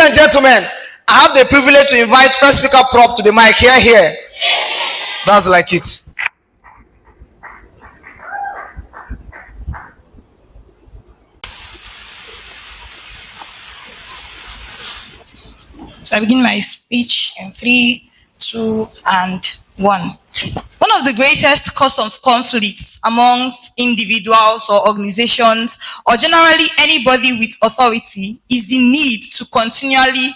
and gentlemen, I have the privilege to invite first speaker prop to the mic. Here. That's like it. So I begin my speech in 3, 2, and 1. One of the greatest cause of conflicts amongst individuals or organizations, or generally anybody with authority, is the need to continually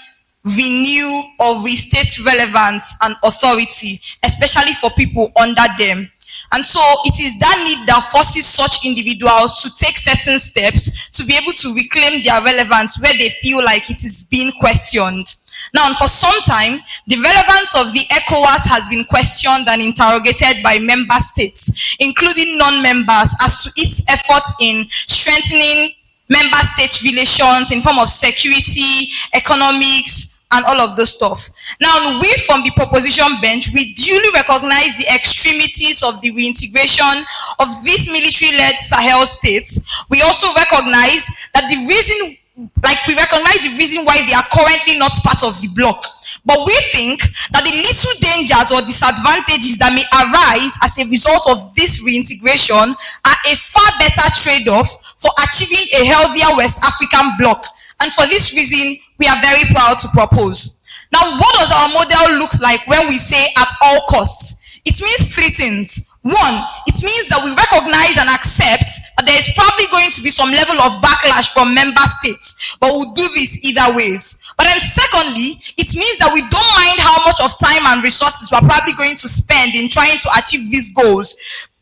renew or restate relevance and authority, especially for people under them. And so it is that need that forces such individuals to take certain steps to be able to reclaim their relevance where they feel like it is being questioned. Now, for some time, the relevance of the ECOWAS has been questioned and interrogated by member states, including non-members, as to its efforts in strengthening member state relations in form of security, economics, and all of those stuff. Now, we from the proposition bench, we duly recognize the extremities of the reintegration of these military-led Sahel states. We also recognize that the reason why they are currently not part of the bloc. But we think that the little dangers or disadvantages that may arise as a result of this reintegration are a far better trade-off for achieving a healthier West African bloc. And for this reason, we are very proud to propose. Now, what does our model look like when we say at all costs? It means 3 things. 1, it means that we recognize and accept that there is probably going to be some level of backlash from member states, but we'll do this either ways. But then secondly, it means that we don't mind how much of time and resources we're probably going to spend in trying to achieve these goals,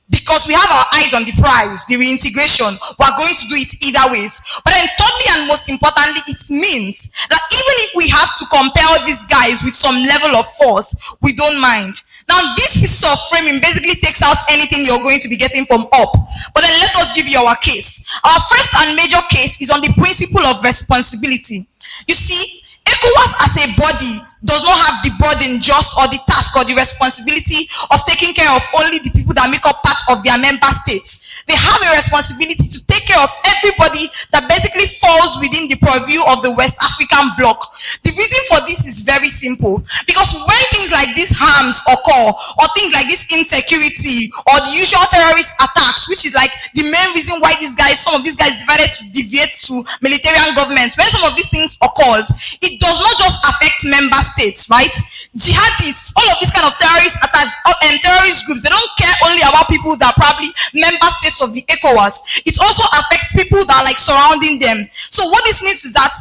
because we have our eyes on the prize, the reintegration. We're going to do it either ways. But then thirdly and most importantly, it means that even if we have to compel these guys with some level of force, we don't mind. Now, this piece of framing basically takes out anything you're going to be getting from up. But then let us give you our case. Our first and major case is on the principle of responsibility. You see, ECOWAS as a body does not have the burden just or the task or the responsibility of taking care of only the people that make up part of their member states. They have a responsibility to take care of everybody that basically falls within the purview of the West African bloc. The reason for this is very simple, because when things like these harms occur, or things like this insecurity, or the usual terrorist attacks, which is like the main reason why some of these guys decided to deviate to military governments, when some of these things occurs, it does not just affect member states, right? Jihadists, all of these kind of terrorist attacks, and terrorist groups, they don't care only about people that are probably member states of the ECOWAS. It also affects people that are like surrounding them. So what this means is that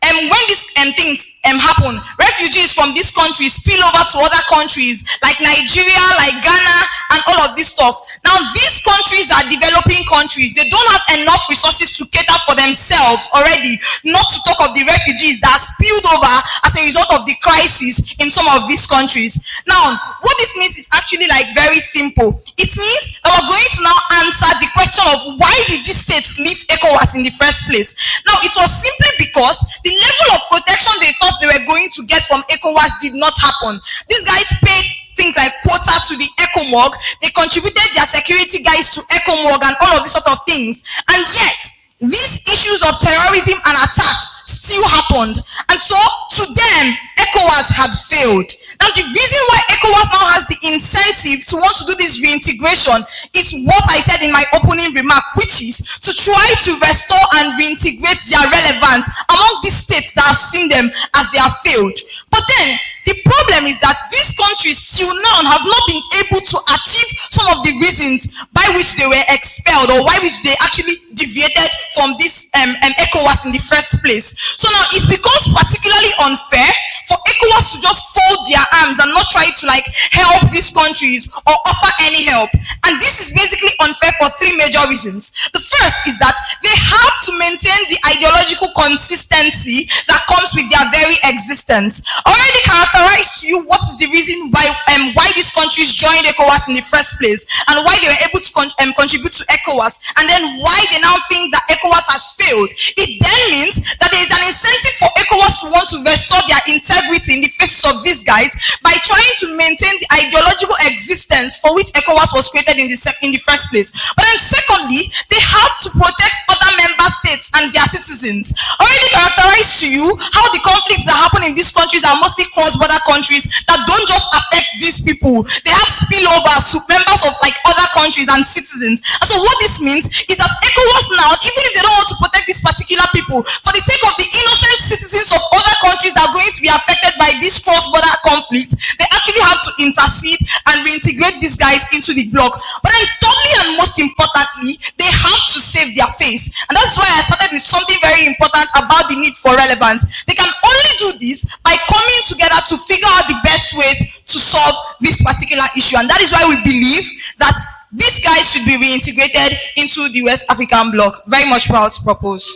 when these things happen, refugees from these countries spill over to other countries like Nigeria, like Ghana, and all of this stuff. Now, these countries are developing countries. They don't have enough resources to cater for themselves already, not to talk of the refugees that are spilled over as a result of the crisis in some of these countries. Now, what this means is actually like very simple. It means that we're going to now answer the question of why did these states leave ECOWAS in the first place? Now, it was simply because the level of protection they thought they were going to get from ECOWAS did not happen. These guys paid things like quota to the ECOMOG. They contributed their security guys to ECOMOG and all of these sort of things. And yet, these issues of terrorism and attacks still happened. And so, to them, ECOWAS had failed. Now, the reason why ECOWAS now has the incentive to want to do this reintegration is what I said in my opening remark, which is to try to restore and reintegrate their relevance among these states that have seen them as they have failed. But then, the problem is that these countries till now have not been able to achieve some of the reasons by which they were expelled, or why which they actually deviated from this ECOWAS in the first place. So now it becomes particularly unfair for ECOWAS to just fold their arms and not try to like help these countries or offer any help. And this is basically unfair for 3 major reasons. The first is that they have to maintain the ideological consistency that comes with their very existence. Already characterized to you what is the reason why these countries joined ECOWAS in the first place, and why they were able to contribute to ECOWAS, and then why they now think that ECOWAS has failed. It then means that there is an incentive for ECOWAS to want to restore their integrity in the faces of these guys by trying to maintain the ideological existence for which ECOWAS was created in the first place. But then secondly, they have to protect other member states and their citizens. Already characterized to you how the conflicts are happen in these countries are mostly cross-border countries that don't just affect these people. They have spillovers to members of like other countries and citizens. And so what this means is that ECOWAS now, even if they don't want to protect these particular people, for the sake of the innocent citizens of other countries that are going to be affected by this cross-border conflict, they actually have to intercede and reintegrate these guys into the bloc. But then thirdly and most importantly, they have to save their face. And that's why I started with something very important about the need for relevance. They can only do this by coming together to figure out the best ways to solve this particular issue. And that is why we believe that these guys should be reintegrated into the West African bloc. Very much proud to propose.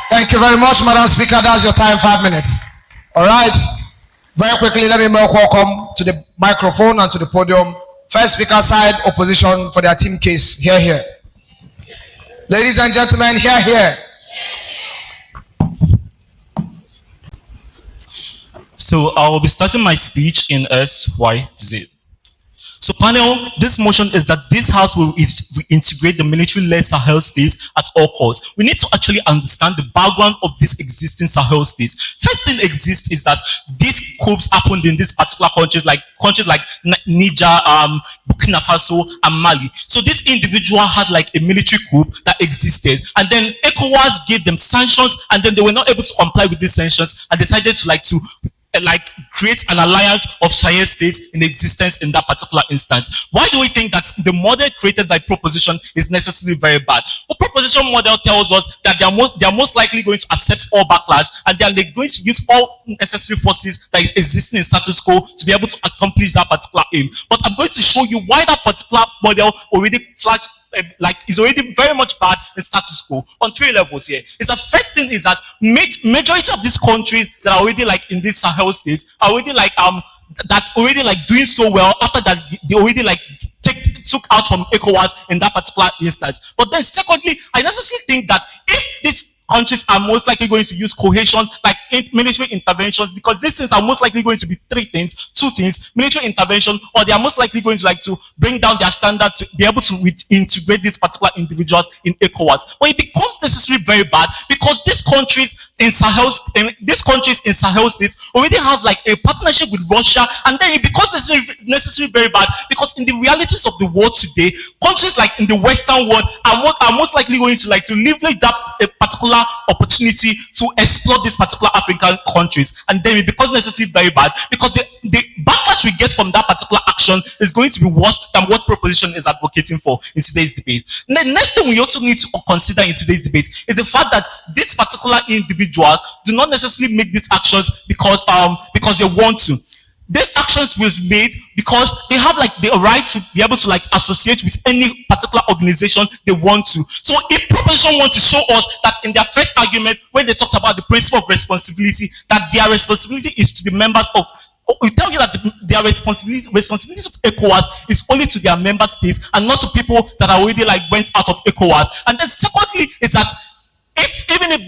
Thank you very much, Madam Speaker. That's your time, 5 minutes. All right. Very quickly, let me welcome to the microphone and to the podium. First speaker side, opposition for their team case. Here. Ladies and gentlemen, here. So I will be starting my speech in SYZ. So panel, this motion is that this House will integrate the military-led Sahel states at all costs. We need to actually understand the background of these existing Sahel states. First thing exists is that these coups happened in these particular countries like Niger, Burkina Faso, and Mali. So this individual had like a military coup that existed, and then ECOWAS gave them sanctions, and then they were not able to comply with these sanctions and decided to create an alliance of Sahel states in existence in that particular instance. Why do we think that the model created by proposition is necessarily very bad? Well, proposition model tells us that they are most likely going to accept all backlash, and they are going to use all necessary forces that is existing in status quo to be able to accomplish that particular aim. But I'm going to show you why that particular model already flashed is already very much bad in status quo on 3 levels here. It's the first thing is that majority of these countries that are already in these Sahel states are already that's already doing so well after that they already took out from ECOWAS in that particular instance. But then secondly, I necessarily think that if these countries are most likely going to use cohesion, military interventions, because these things are most likely going to be 3 things, 2 things: military intervention, or they are most likely going to bring down their standards to be able to integrate these particular individuals in ECOWAS. But it becomes necessarily very bad because these countries in Sahel states already have a partnership with Russia, and then it becomes necessarily very bad because in the realities of the world today, countries in the Western world are most likely going to leverage that particular opportunity to explore these particular African countries, and then it becomes necessarily very bad because the backlash we get from that particular action is going to be worse than what proposition is advocating for in today's debate. And the next thing we also need to consider in today's debate is the fact that these particular individuals do not necessarily make these actions because they want to. These actions were made because they have the right to be able to associate with any particular organization they want to. So if proposition want to show us that in their first argument when they talked about the principle of responsibility, that their responsibility is to the members of, we tell you that their responsibility of ECOWAS is only to their member states and not to people that are already went out of ECOWAS. And then secondly is that even if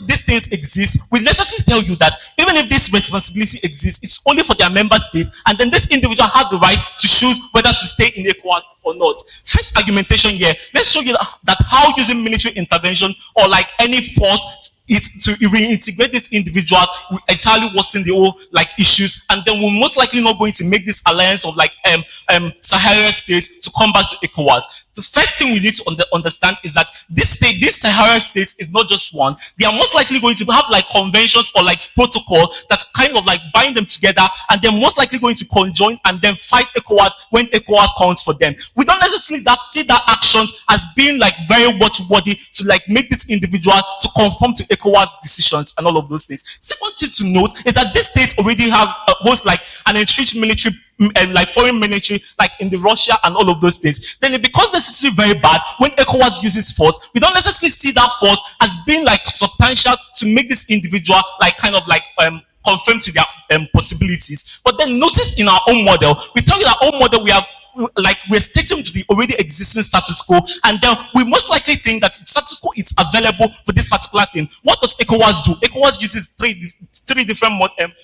these things exist, we necessarily tell you that even if this responsibility exists, it's only for their member states, and then this individual has the right to choose whether to stay in ECOWAS or not. First argumentation here, let's show you that how using military intervention or any force is to reintegrate these individuals will entirely worsen the whole issues, and then we're most likely not going to make this alliance of Saharan states to come back to ECOWAS. The first thing we need to understand is that this Saharan states is not just one. They are most likely going to have conventions or protocol that kind of bind them together, and they're most likely going to conjoin and then fight ECOWAS when ECOWAS counts for them. We don't necessarily see that actions as being very watchworthy to make this individual to conform to ECOWAS decisions and all of those things. Second thing to note is that these states already have host an entrenched military foreign military in the Russia and all of those things. Then it becomes necessarily very bad when ECOWAS uses force. We don't necessarily see that force as being substantial to make this individual conform to their possibilities. But then notice in our own model, we tell you that our own model we have we're sticking to the already existing status quo, and then we most likely think that status quo is available for this particular thing. What does ECOWAS do? ECOWAS uses three different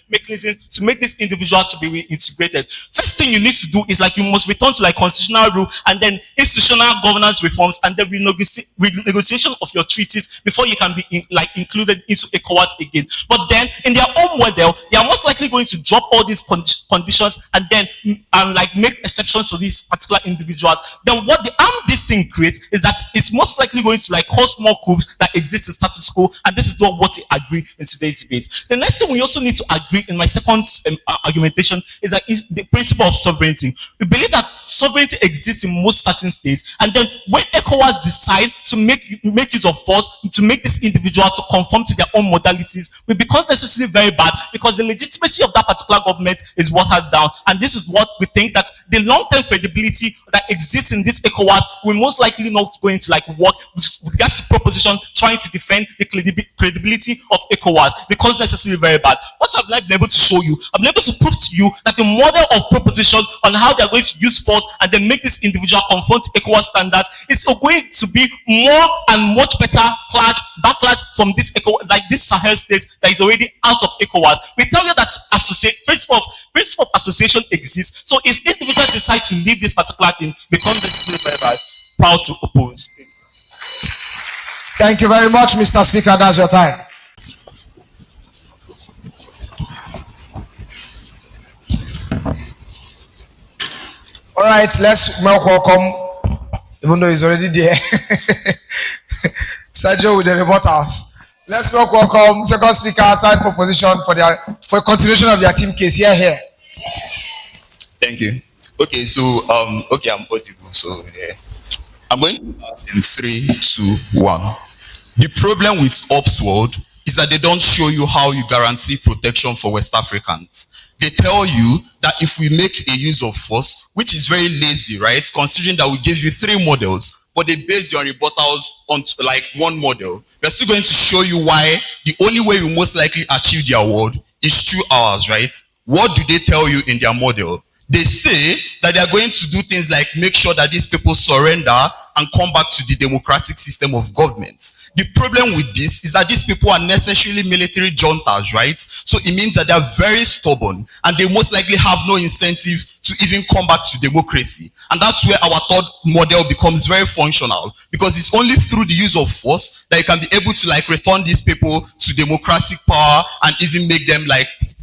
mechanisms to make these individuals to be reintegrated. First thing you need to do is you must return to constitutional rule, and then institutional governance reforms, and then renegotiation of your treaties before you can be included into ECOWAS again. But then in their own model, they are most likely going to drop all these conditions and then make exceptions for these particular individuals. Then what this thing creates is that it's most likely going to cause more coups that exist in status quo, and this is not what we agree in today's debate. The next thing we also need to agree in my second argumentation is that the principle of sovereignty. We believe that sovereignty exists in most certain states, and then when ECOWAS decide to make use of force to make this individual to conform to their own modalities, it becomes necessarily very bad, because the legitimacy of that particular government is watered down, and this is what we think that the long-term credibility that exists in this ECOWAS will most likely not going to work with regards to proposition trying to defend the credibility of ECOWAS, becomes necessarily very bad. What have I been able to show you? I've been able to prove to you that the model of proposition on how they're going to use force and then make this individual conform to ECOWAS standards is going to be more and much better backlash from this ECOWAS, this Sahel states that is already out of ECOWAS. We tell you that principle of association exists. So if individuals decide to leave this particular thing, becomes necessarily very bad. Proud to oppose. Thank you very much, Mr. Speaker. That's your time. All right, let's welcome, even though he's already there, Sergio with the rebuttals. Let's welcome second speaker side proposition for continuation of their team case. Here. Thank you. Okay, so I'm audible. So I'm going to start in 3, 2, 1. The problem with Ops World is that they don't show you how you guarantee protection for West Africans. They tell you that if we make a use of force, which is very lazy, right? Considering that we give you 3 models, but they base their rebuttals on one model. They're still going to show you why the only way we most likely achieve their word is through ours, right? What do they tell you in their model? They say that they are going to do things like make sure that these people surrender and come back to the democratic system of government. The problem with this is that these people are necessarily military juntas, right? So it means that they are very stubborn, and they most likely have no incentive to even come back to democracy. And that's where our third model becomes very functional, because it's only through the use of force that you can be able to return these people to democratic power and even make them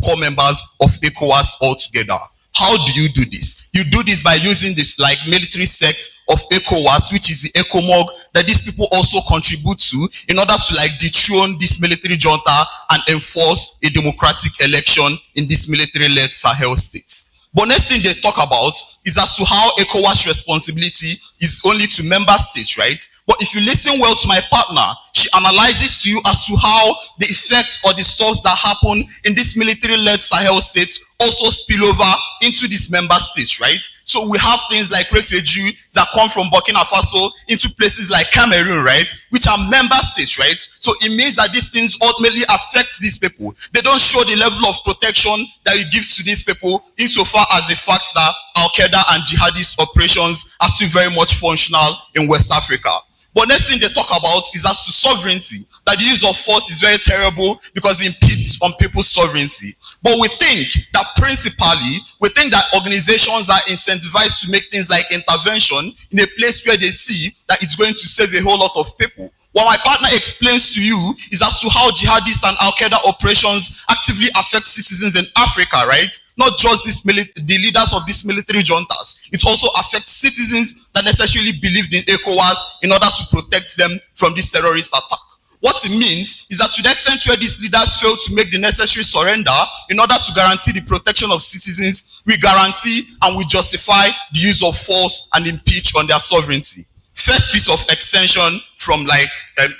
core members of ECOWAS altogether. How do you do this? You do this by using this military sect of ECOWAS, which is the ECOMOG, that these people also contribute to in order to dethrone this military junta and enforce a democratic election in this military-led Sahel states. But next thing they talk about is as to how ECOWAS responsibility is only to member states, right? But if you listen well to my partner, she analyzes to you as to how the effects or the stuff that happen in this military-led Sahel states also spill over into these member states, right? So we have things like refugees that come from Burkina Faso into places like Cameroon, right? Which are member states, right? So it means that these things ultimately affect these people. They don't show the level of protection that you give to these people insofar as the fact that Al-Qaeda and jihadist operations are still very much functional in West Africa. But next thing they talk about is as to sovereignty, that the use of force is very terrible because it impedes on people's sovereignty. But we think that organizations are incentivized to make things like intervention in a place where they see that it's going to save a whole lot of people. What my partner explains to you is as to how jihadist and Al-Qaeda operations actively affect citizens in Africa, right? Not just the leaders of these military juntas. It also affects citizens that necessarily believed in ECOWAS in order to protect them from this terrorist attack. What it means is that to the extent where these leaders fail to make the necessary surrender in order to guarantee the protection of citizens, we guarantee and we justify the use of force and impeach on their sovereignty. First piece of extension from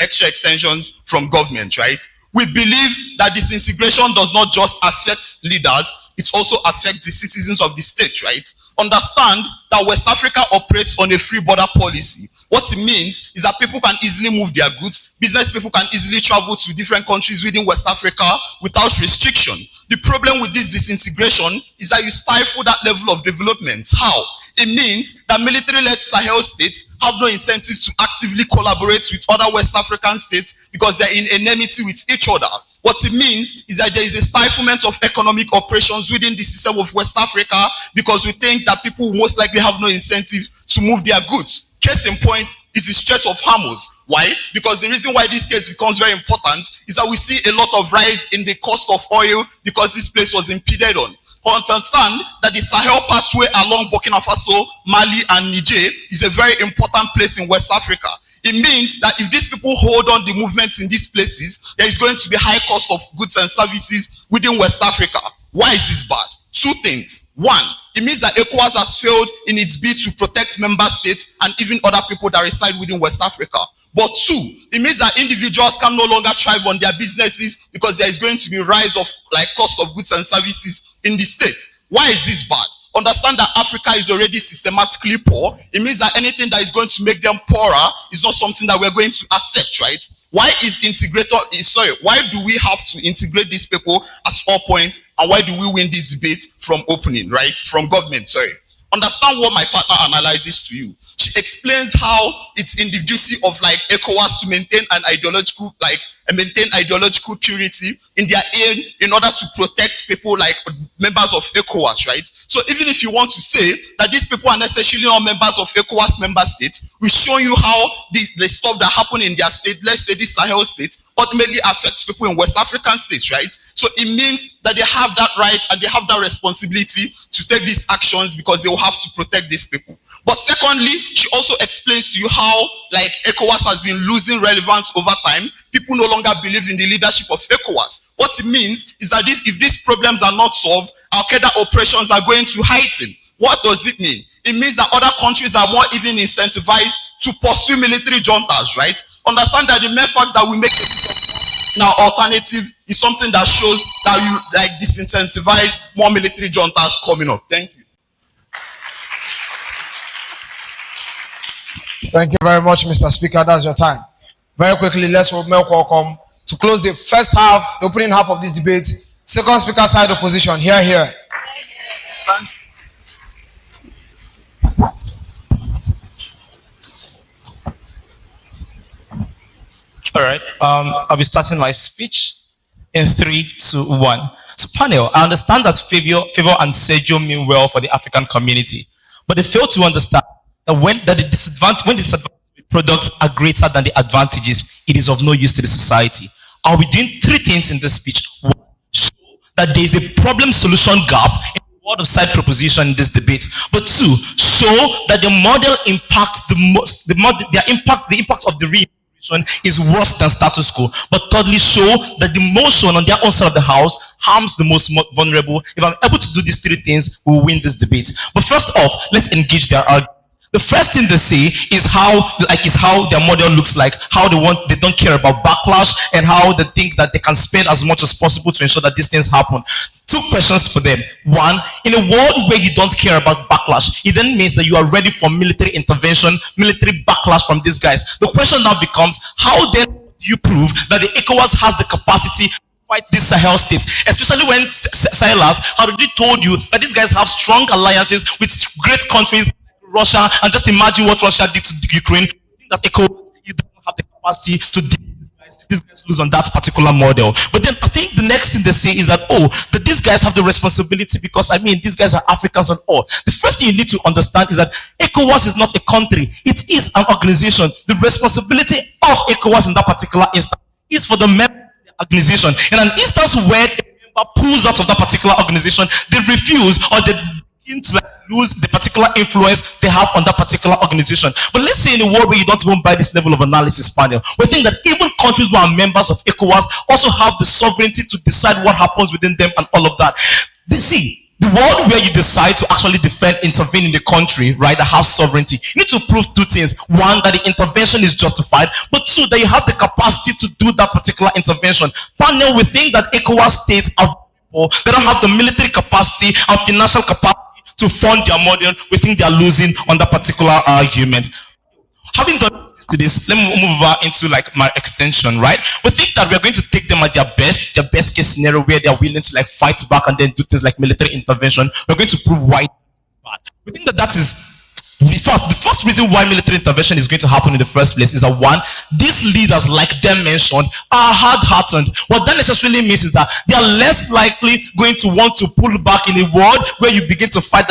extra extensions from government, right? We believe that disintegration does not just affect leaders, it also affects the citizens of the state, right? Understand that West Africa operates on a free border policy. What it means is that people can easily move their goods, business people can easily travel to different countries within West Africa without restriction. The problem with this disintegration is that you stifle that level of development. How? It means that military-led Sahel states have no incentive to actively collaborate with other West African states because they're in enmity with each other. What it means is that there is a stiflement of economic operations within the system of West Africa because we think that people will most likely have no incentive to move their goods. Case in point is the Strait of Hormuz. Why? Because the reason why this case becomes very important is that we see a lot of rise in the cost of oil because this place was impeded on. Understand that the Sahel pathway along Burkina Faso, Mali, and Niger is a very important place in West Africa. It means that if these people hold on the movements in these places, there is going to be high cost of goods and services within West Africa. Why is this bad? Two things. One, it means that ECOWAS has failed in its bid to protect member states and even other people that reside within West Africa. But two, it means that individuals can no longer thrive on their businesses because there is going to be a rise of cost of goods and services in the state. Why is this bad? Understand that Africa is already systematically poor. It means that anything that is going to make them poorer is not something that we're going to accept, right? Why do we have to integrate these people at all points, and why do we win this debate from opening, right? From government, sorry. Understand what my partner analyzes to you. She explains how it's in the duty of ECOWAS to maintain an ideological purity in their aim in order to protect people like members of ECOWAS, right? So even if you want to say that these people are necessarily not members of ECOWAS member states, we show you how the stuff that happen in their state, let's say this Sahel state, ultimately affects people in West African states, right? So it means that they have that right and they have that responsibility to take these actions because they will have to protect these people. But secondly, she also explains to you how ECOWAS has been losing relevance over time. People no longer believe in the leadership of ECOWAS. What it means is that if these problems are not solved, Al-Qaeda operations are going to heighten. What does it mean? It means that other countries are more even incentivized to pursue military juntas, right? Understand that the mere fact that we make now alternative is something that shows that you disincentivize more military juntas coming up. Thank you. Thank you very much, Mr. Speaker. That's your time. Very quickly, let's welcome to close the first half, the opening half of this debate. Second speaker side opposition. Here. All right. I'll be starting my speech in 3, 2, 1. So, panel, I understand that Favor and Sergio mean well for the African community, but they fail to understand that when the disadvantages products are greater than the advantages, it is of no use to the society. I'll be doing 3 things in this speech. 1, show that there is a problem-solution gap in the world of side proposition in this debate. But 2, show that the model impacts the impact of the reintegration is worse than status quo. But thirdly, show that the motion on their own side of the house harms the most vulnerable. If I'm able to do these 3 things, we'll win this debate. But first off, let's engage their argument. The first thing they say is how their model looks like, how they don't care about backlash, and how they think that they can spend as much as possible to ensure that these things happen. 2 questions for them. 1, in a world where you don't care about backlash, it then means that you are ready for military intervention, military backlash from these guys. The question now becomes, how then do you prove that the ECOWAS has the capacity to fight these Sahel states, especially when Sahelers had already told you that these guys have strong alliances with great countries, Russia, and just imagine what Russia did to Ukraine. I think that ECOWAS doesn't have the capacity to deal with these guys. These guys lose on that particular model. But then I think the next thing they say is that these guys have the responsibility because these guys are Africans and all. The first thing you need to understand is that ECOWAS is not a country; it is an organization. The responsibility of ECOWAS in that particular instance is for the member of the organization. In an instance where a member pulls out of that particular organization, they refuse or they begin to lose the particular influence they have on that particular organization. But let's say in a world where you don't even buy this level of analysis panel, we think that even countries who are members of ECOWAS also have the sovereignty to decide what happens within them and all of that. The world where you decide to actually intervene in the country, right, that has sovereignty, you need to prove 2 things. 1, that the intervention is justified, but 2, that you have the capacity to do that particular intervention. Panel, we think that ECOWAS states are poor. They don't have the military capacity and financial capacity to fund their model. We think they are losing on that particular argument. Having done this, let me move over into my extension, right? We think that we're going to take them at their best case scenario where they're willing to fight back and then do things like military intervention. We're going to prove why it's bad. We think that that is the first reason why military intervention is going to happen in the first place is that one, these leaders, like them mentioned, are hard-hearted. What that necessarily means is that they are less likely going to want to pull back in a world where you begin to fight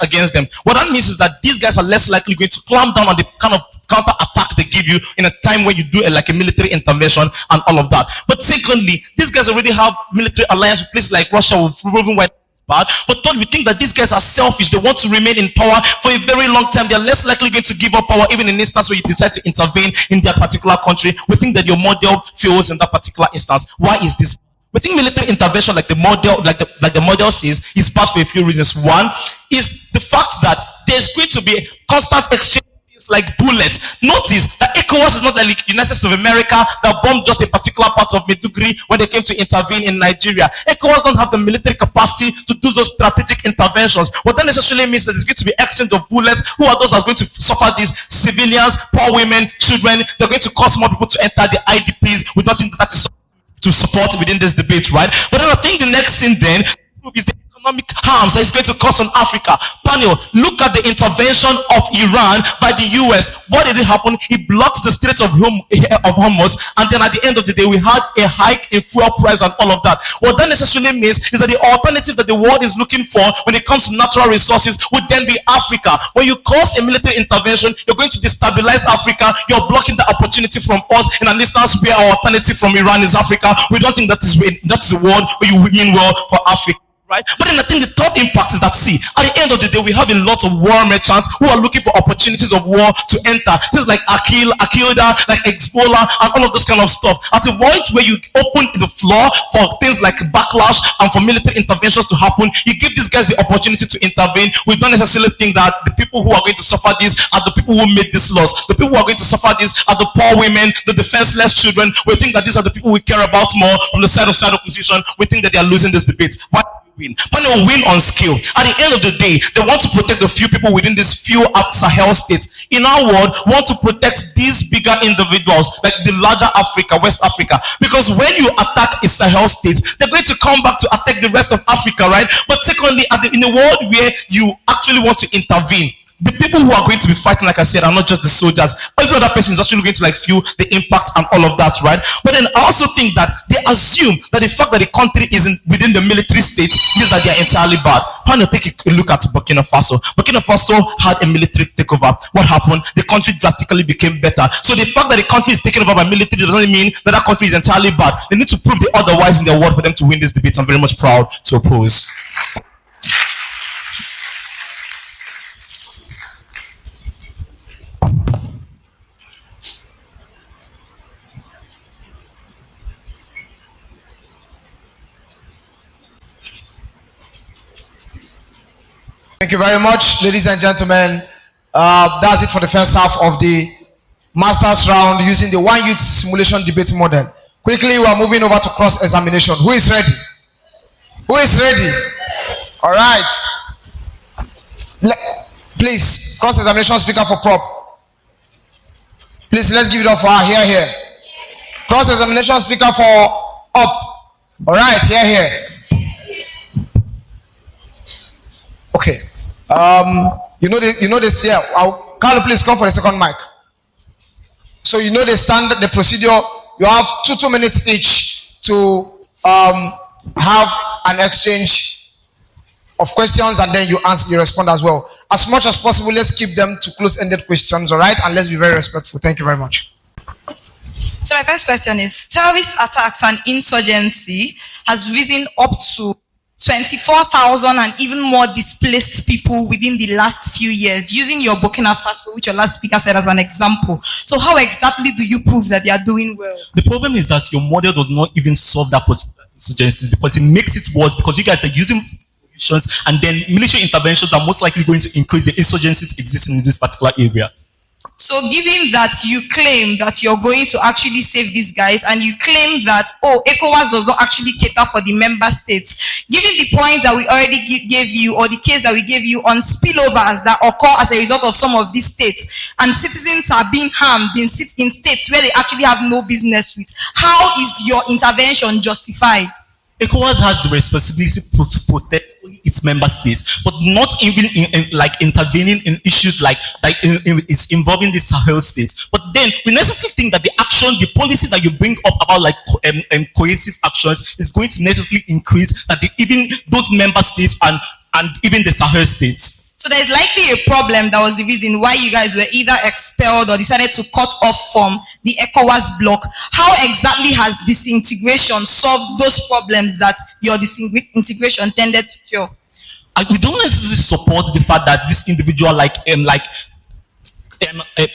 against them. What that means is that these guys are less likely going to clamp down on the kind of counter attack they give you in a time when you do like a military intervention and all of that. But secondly, these guys already have military alliance with places like Russia, with proven why bad. But third, we think that these guys are selfish. They want to remain in power for a very long time. They're less likely going to give up power even in an instance where you decide to intervene in their particular country. We think that your model fails in that particular instance. Why is this? We think military intervention, like the model says, is bad for a few reasons. One is the fact that there's going to be a constant exchange like bullets. Notice that ECOWAS is not like the United States of America that bombed just a particular part of Maiduguri when they came to intervene in Nigeria. ECOWAS don't have the military capacity to do those strategic interventions. What that necessarily means that there's going to be exchange of bullets. Who are those that are going to suffer these? Civilians, poor women, children. They're going to cause more people to enter the IDPs. We don't think that is to support within this debate, right? But then I think the next thing then is the economic harms that it's going to cause on Africa. Panel, look at the intervention of Iran by the US. What did it happen? It blocked the Strait of Hormuz, and then at the end of the day, we had a hike in fuel price and all of that. What that necessarily means is that the alternative that the world is looking for when it comes to natural resources would then be Africa. When you cause a military intervention, you're going to destabilize Africa. You're blocking the opportunity from us in an instance where our alternative from Iran is Africa. We don't think that is a world where you mean well for Africa. Right? But then I think the third impact is that, see, at the end of the day, we have a lot of war merchants who are looking for opportunities of war to enter. This is like Akilda, like Hezbollah, and all of this kind of stuff. At a point where you open the floor for things like backlash and for military interventions to happen, you give these guys the opportunity to intervene. We don't necessarily think that the people who are going to suffer this are the people who made this laws. The people who are going to suffer this are the poor women, the defenseless children. We think that these are the people we care about more. From the side opposition, we think that they are losing this debate. Why? But they will win on skill. At the end of the day, they want to protect the few people within these few Sahel states. In our world, want to protect these bigger individuals, like the larger Africa, West Africa. Because when you attack a Sahel state, they're going to come back to attack the rest of Africa, right? But secondly, in a world where you actually want to intervene, the people who are going to be fighting, like I said, are not just the soldiers. Every other person is actually going to like feel the impact and all of that, right? But then I also think that they assume that the fact that the country isn't within the military state means that they are entirely bad. Panel, take a look at Burkina Faso. Burkina Faso had a military takeover. What happened? The country drastically became better. So the fact that the country is taken over by military doesn't mean that that country is entirely bad. They need to prove the otherwise in their world for them to win this debate. I'm very much proud to oppose. Thank you very much, ladies and gentlemen. That's it for the first half of the master's round using the one youth simulation debate model. Quickly, we are moving over to cross-examination. Who is ready? Who is ready? All right. Please, cross-examination speaker for prop. Please, let's give it up for her. Here. Cross-examination speaker for up. All right, here. Okay. You know the steer. Carlo, please come for the second mic. So you know the standard, the procedure. You have two minutes each to have an exchange of questions, and then you respond as well. As much as possible, let's keep them to close-ended questions, all right? And let's be very respectful. Thank you very much. So my first question is, terrorist attacks and insurgency has risen up to 24,000 and even more displaced people within the last few years, using your Burkina Faso, which your last speaker said as an example. So how exactly do you prove that they are doing well? The problem is that your model does not even solve that particular insurgency, because it makes it worse, because you guys are using solutions, and then military interventions are most likely going to increase the insurgencies existing in this particular area. So given that you claim that you're going to actually save these guys, and you claim that, ECOWAS does not actually cater for the member states, given the point that we already gave you, or the case that we gave you on spillovers that occur as a result of some of these states, and citizens are being harmed in states where they actually have no business with, how is your intervention justified? ECOWAS has the responsibility to protect only its member states, but not even like intervening in issues like it's involving the Sahel states. But then we necessarily think that the policy that you bring up about like cohesive actions is going to necessarily increase that even those member states and even the Sahel states. So there's likely a problem that was the reason why you guys were either expelled or decided to cut off from the ECOWAS bloc. How exactly has disintegration solved those problems that your disintegration tended to cure? We don't necessarily support the fact that this individual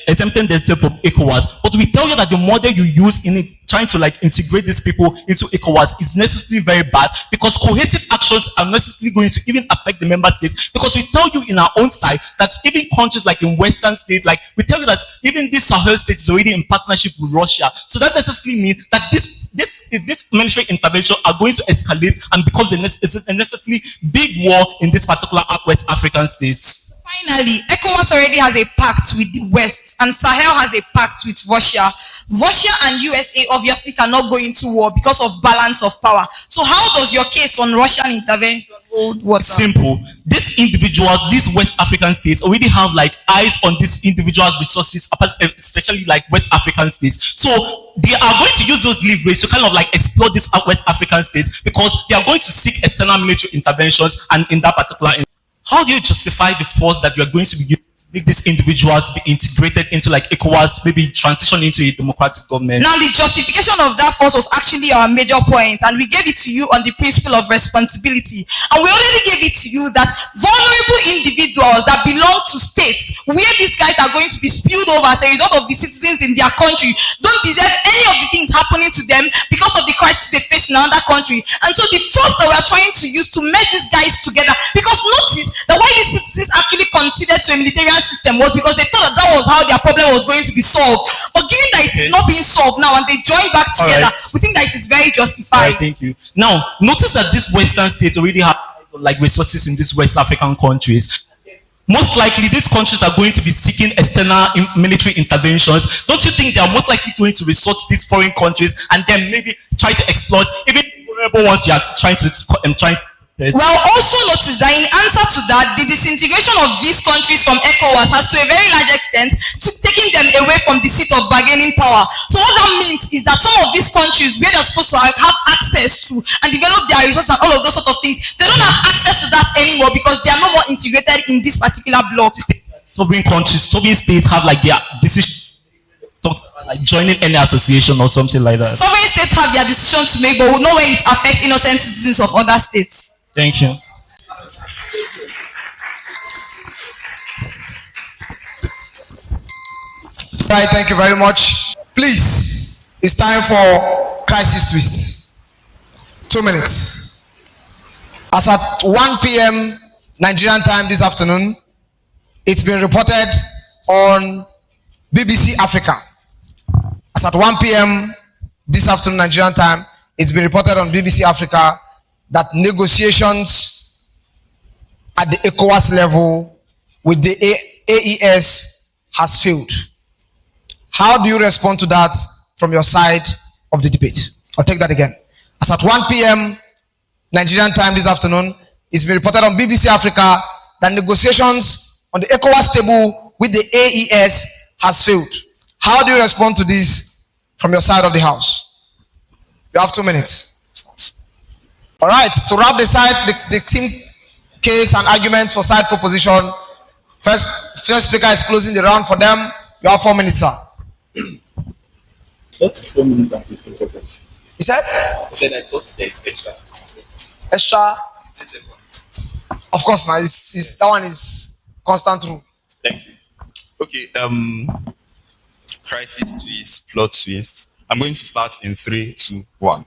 exempting themselves from ECOWAS, but we tell you that the model you use in it, trying to like integrate these people into ECOWAS is necessarily very bad, because cohesive actions are necessarily going to even affect the member states, because we tell you in our own side that even countries like in Western states, like we tell you that even this Sahel state is already in partnership with Russia. So that necessarily means that this military intervention are going to escalate and becomes a necessarily big war in this particular West African states. Finally, ECOWAS already has a pact with the West, and Sahel has a pact with Russia. Russia and USA obviously cannot go into war because of balance of power. So how does your case on Russian intervention hold water? Simple. These individuals, these West African states already have like eyes on these individuals' resources, especially like West African states. So they are going to use those leverage to kind of like explore these West African states, because they are going to seek external military interventions, and in that particular how do you justify the force that you are going to be using to make these individuals be integrated into like ECOWAS, maybe transition into a democratic government? Now, the justification of that force was actually our major point, and we gave it to you on the principle of responsibility. And we already gave it to you that vulnerable individuals that belong to states where these guys are going to be spewed over as a result of the citizens in their country don't deserve any of the things happening to them because of the crisis they face in another country. And so the force that we are trying to use to merge these guys together, because notice that why the citizens actually considered to a military system was because they thought that was how their problem was going to be solved. But given that it is not being solved now and they join back together, we think that it is very justified. Thank you. Now, notice that these Western states already have like resources in these West African countries. Most likely, these countries are going to be seeking external military interventions. Don't you think they are most likely going to resort to these foreign countries and then maybe try to exploit even vulnerable ones you are trying to Well, also notice that in answer to that, the disintegration of these countries from ECOWAS has to a very large extent to taking them away from the seat of bargaining power. So what that means is that some of these countries where they're supposed to have access to and develop their resources and all of those sort of things, they don't have access to that anymore because they are no more integrated in this particular block. Sovereign countries, sovereign states have like their decision, like joining any association or something like that. Sovereign states have their decision to make, but we know when it affects innocent citizens of other states. Thank you. Right, thank you very much. Please, it's time for crisis twist. 2 minutes. As at 1 p.m. Nigerian time this afternoon, it's been reported on BBC Africa. As at 1 p.m. this afternoon Nigerian time, it's been reported on BBC Africa that negotiations at the ECOWAS level with the AES has failed. How do you respond to that from your side of the debate? I'll take that again. As at 1 p.m. Nigerian time this afternoon, it's been reported on BBC Africa that negotiations on the ECOWAS table with the AES has failed. How do you respond to this from your side of the house? You have 2 minutes. All right, to wrap the team case and arguments for side proposition, first speaker is closing the round for them. You have 4 minutes, sir. Not 4 minutes. He said? He said I thought there is extra. Extra? 6 seconds. Of course, now that one is constant rule. Thank you. Okay, crisis twist, plot twist. I'm going to start in 3, 2, 1.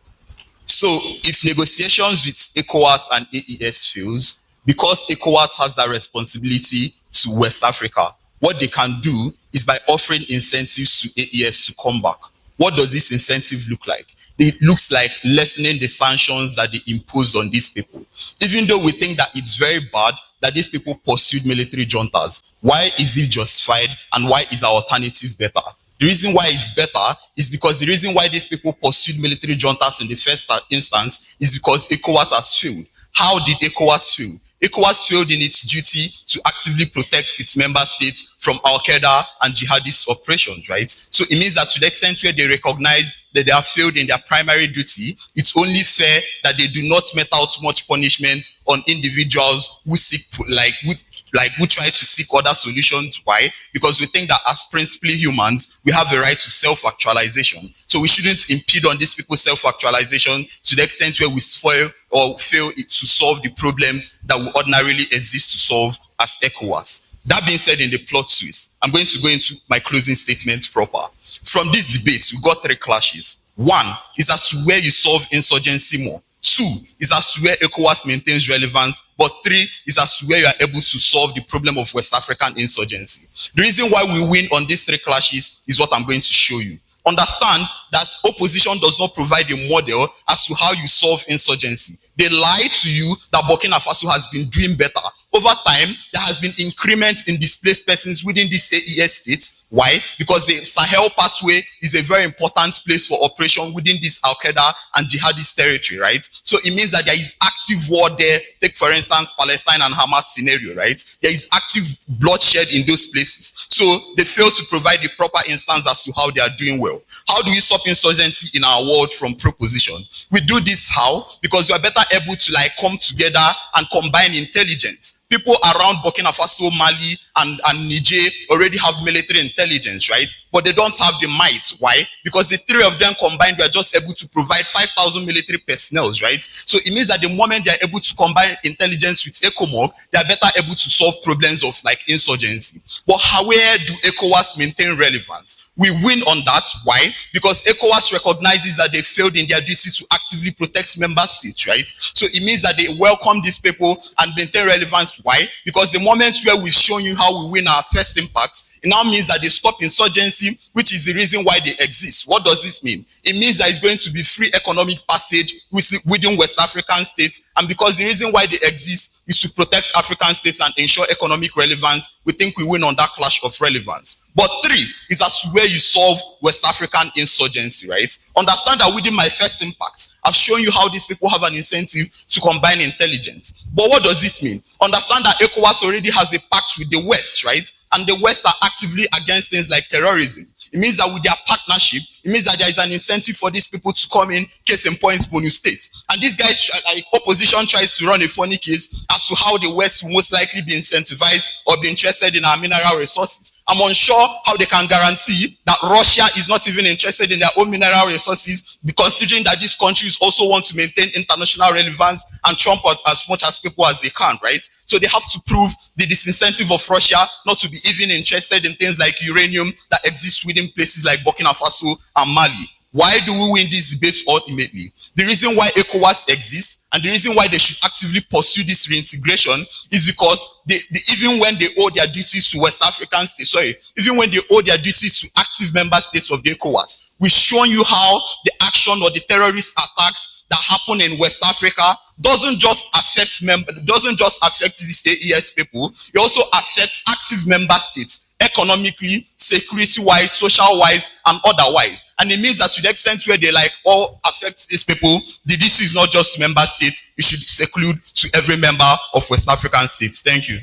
So if negotiations with ECOWAS and AES fails, because ECOWAS has that responsibility to West Africa, what they can do is by offering incentives to AES to come back. What does this incentive look like? It looks like lessening the sanctions that they imposed on these people. Even though we think that it's very bad that these people pursued military juntas, why is it justified and why is our alternative better? The reason why it's better is because the reason why these people pursued military juntas in the first instance is because ECOWAS has failed. How did ECOWAS fail? ECOWAS failed in its duty to actively protect its member states from Al-Qaeda and jihadist operations, right? So it means that to the extent where they recognize that they have failed in their primary duty, it's only fair that they do not mete out much punishment on individuals who seek, who try to seek other solutions. Why? Because we think that as principally humans, we have a right to self-actualization. So we shouldn't impede on these people's self-actualization to the extent where we spoil or fail to solve the problems that would ordinarily exist to solve as ECOWAS. That being said, in the plot twist, I'm going to go into my closing statement proper. From this debate, we got 3 clashes. 1 is as to where you solve insurgency more. 2 is as to where ECOWAS maintains relevance, but 3 is as to where you are able to solve the problem of West African insurgency. The reason why we win on these 3 clashes is what I'm going to show you. Understand that opposition does not provide a model as to how you solve insurgency. They lie to you that Burkina Faso has been doing better. Over time, there has been increments in displaced persons within these AES states. Why? Because the Sahel pathway is a very important place for operation within this Al-Qaeda and jihadist territory, right? So it means that there is active war there. Take, for instance, Palestine and Hamas scenario, right? There is active bloodshed in those places. So they fail to provide the proper instance as to how they are doing well. How do we stop insurgency in our world from proposition? We do this how? Because we are better able to come together and combine intelligence. People around Burkina Faso, Mali, and Niger already have military intelligence, right? But they don't have the might. Why? Because the 3 of them combined were just able to provide 5,000 military personnel, right? So it means that the moment they are able to combine intelligence with ECOMOG, they are better able to solve problems of insurgency. But where do ECOWAS maintain relevance? We win on that. Why? Because ECOWAS recognizes that they failed in their duty to actively protect member states, right? So it means that they welcome these people and maintain relevance. Why? Because the moments where we've shown you how we win our first impact, it now means that they stop insurgency, which is the reason why they exist. What does this mean? It means that it's going to be free economic passage within West African states, and because the reason why they exist is to protect African states and ensure economic relevance, we think we win on that clash of relevance. But 3 is as to where you solve West African insurgency, right? Understand that within my first impact, I've shown you how these people have an incentive to combine intelligence. But what does this mean? Understand that ECOWAS already has a pact with the West, right? And the West are actively against things like terrorism. It means that with their partnership, it means that there is an incentive for these people to come in, case in point, Benue State. And these guys, opposition tries to run a funny case as to how the West will most likely be incentivized or be interested in our mineral resources. I'm unsure how they can guarantee that Russia is not even interested in their own mineral resources, considering that these countries also want to maintain international relevance and trump as much as people as they can, right? So they have to prove the disincentive of Russia not to be even interested in things like uranium that exists within places like Burkina Faso and Mali. Why do we win these debates ultimately? The reason why ECOWAS exists and the reason why they should actively pursue this reintegration is because even when they owe their duties to West African states, even when they owe their duties to active member states of the ECOWAS, we've shown you how the action or the terrorist attacks that happen in West Africa doesn't just affect these AES people, it also affects active member states economically, security-wise, social-wise, and otherwise. And it means that to the extent where they all affect these people, the duty is not just member states, it should seclude to every member of West African states. Thank you.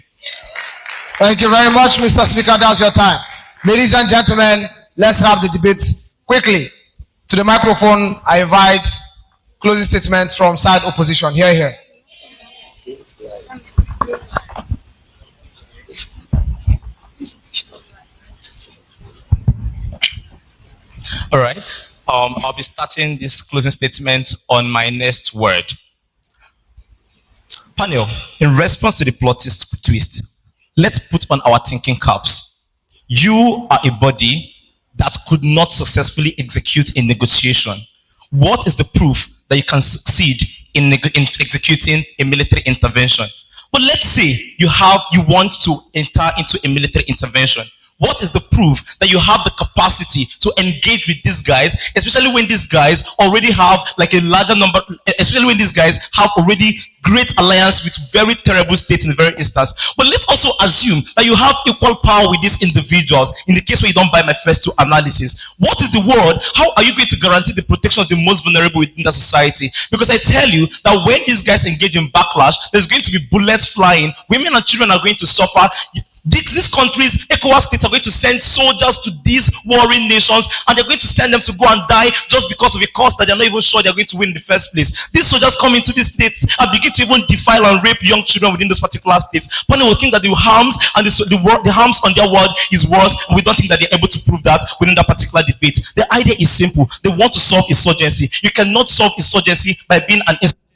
Thank you very much, Mr. Speaker. That's your time. Ladies and gentlemen, let's have the debate quickly. To the microphone, I invite closing statements from side opposition. Here. All right. I'll be starting this closing statement on my next word. Panel, in response to the plot twist, let's put on our thinking caps. You are a body that could not successfully execute a negotiation. What is the proof that you can succeed in executing a military intervention? But let's say you want to enter into a military intervention. What is the proof that you have the capacity to engage with these guys, especially when these guys already have like a larger number, especially when these guys have already great alliance with very terrible states in the very instance. But let's also assume that you have equal power with these individuals in the case where you don't buy my first two analysis. What is the word? How are you going to guarantee the protection of the most vulnerable within the society? Because I tell you that when these guys engage in backlash, there's going to be bullets flying, women and children are going to suffer. These countries, ECOWAS states, are going to send soldiers to these warring nations, and they're going to send them to go and die just because of a cause that they're not even sure they're going to win in the first place. These soldiers come into these states and begin to even defile and rape young children within those particular states. People will think that the harms and the harms on their world is worse, and we don't think that they're able to prove that within that particular debate. The idea is simple. They want to solve insurgency. You cannot solve insurgency by being an insurgency.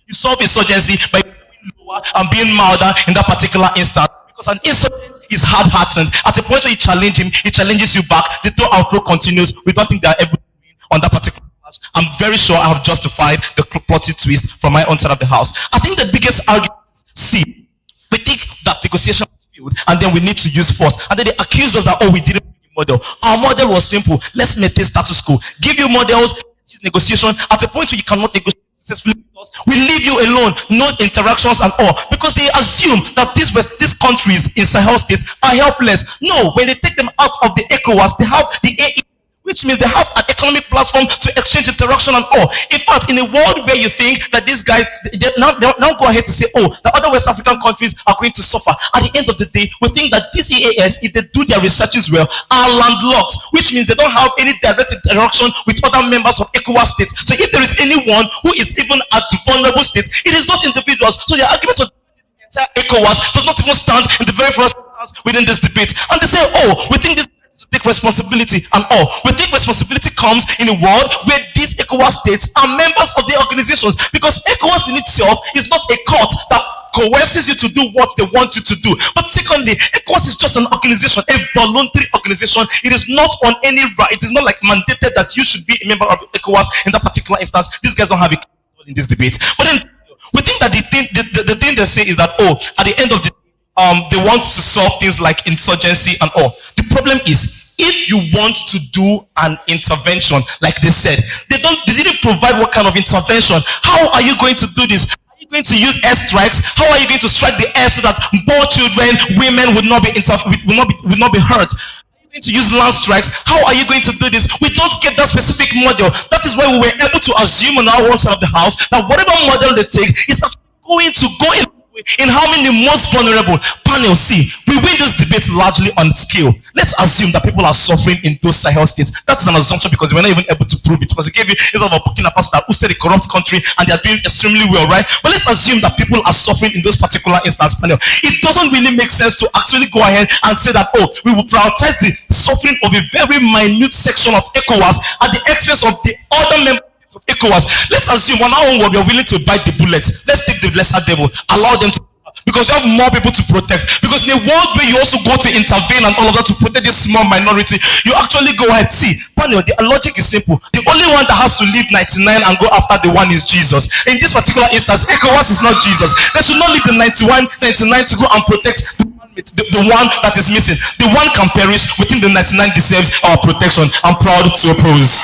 You solve insurgency by being lower and being milder in that particular instance. Because an insurgent is hard-hearted. At a point where you challenge him, he challenges you back. The to and fro continues. We don't think they are able to win on that particular match. I'm very sure I have justified the plotted twist from my own side of the house. I think the biggest argument is, see, we think that negotiation is failed, and then we need to use force. And then they accuse us that, oh, we didn't bring a model. Our model was simple. Let's maintain status quo. Give you models, use negotiation. At a point where you cannot negotiate successfully, we leave you alone, no interactions at all, because they assume that these countries in Sahel states are helpless. No, when they take them out of the ECOWAS, they have the AE, which means they have an economic platform to exchange interaction and all. In fact, in a world where you think that these guys, they now go ahead to say, oh, the other West African countries are going to suffer. At the end of the day, we think that these EAS, if they do their researches well, are landlocked, which means they don't have any direct interaction with other members of ECOWAS states. So if there is anyone who is even at the vulnerable states, it is those individuals. So the argument of the entire ECOWAS does not even stand in the very first instance within this debate. And they say, oh, we think this to take responsibility and all. We think responsibility comes in a world where these ECOWAS states are members of the organizations, because ECOWAS in itself is not a court that coerces you to do what they want you to do. But secondly, ECOWAS is just an organization, a voluntary organization. It is not on any right. It is not like mandated that you should be a member of ECOWAS in that particular instance. These guys don't have a in this debate. But then we think that the thing they say is that, oh, at the end of the they want to solve things like insurgency and all. The problem is, if you want to do an intervention, like they said, they didn't provide what kind of intervention. How are you going to do this? Are you going to use airstrikes? How are you going to strike the air so that more children, women would not be hurt? Are you going to use land strikes? How are you going to do this? We don't get that specific model. That is why we were able to assume on our own side of the house that whatever model they take is actually going to go in harming the most vulnerable. Panel C, we win this debate largely on scale. Let's assume that people are suffering in those Sahel states. That's an assumption because we're not even able to prove it. Because we gave you example of Burkina Faso that hosted a corrupt country and they are doing extremely well, right? But let's assume that people are suffering in those particular instances. Panel, it doesn't really make sense to actually go ahead and say that, oh, we will prioritize the suffering of a very minute section of ECOWAS at the expense of the other members of ECOWAS. Let's assume on our own world we're willing to bite the bullet. Let's take the lesser devil, allow them to, because you have more people to protect. Because in a world where you also go to intervene and all of that to protect this small minority, you actually go ahead. See, panel, the logic is simple. The only one that has to leave 99 and go after the one is Jesus. In this particular instance, ECOWAS is not Jesus. They should not leave the 99 to go and protect the one that is missing. The one can perish, within the 99 deserves our protection. I'm proud to oppose.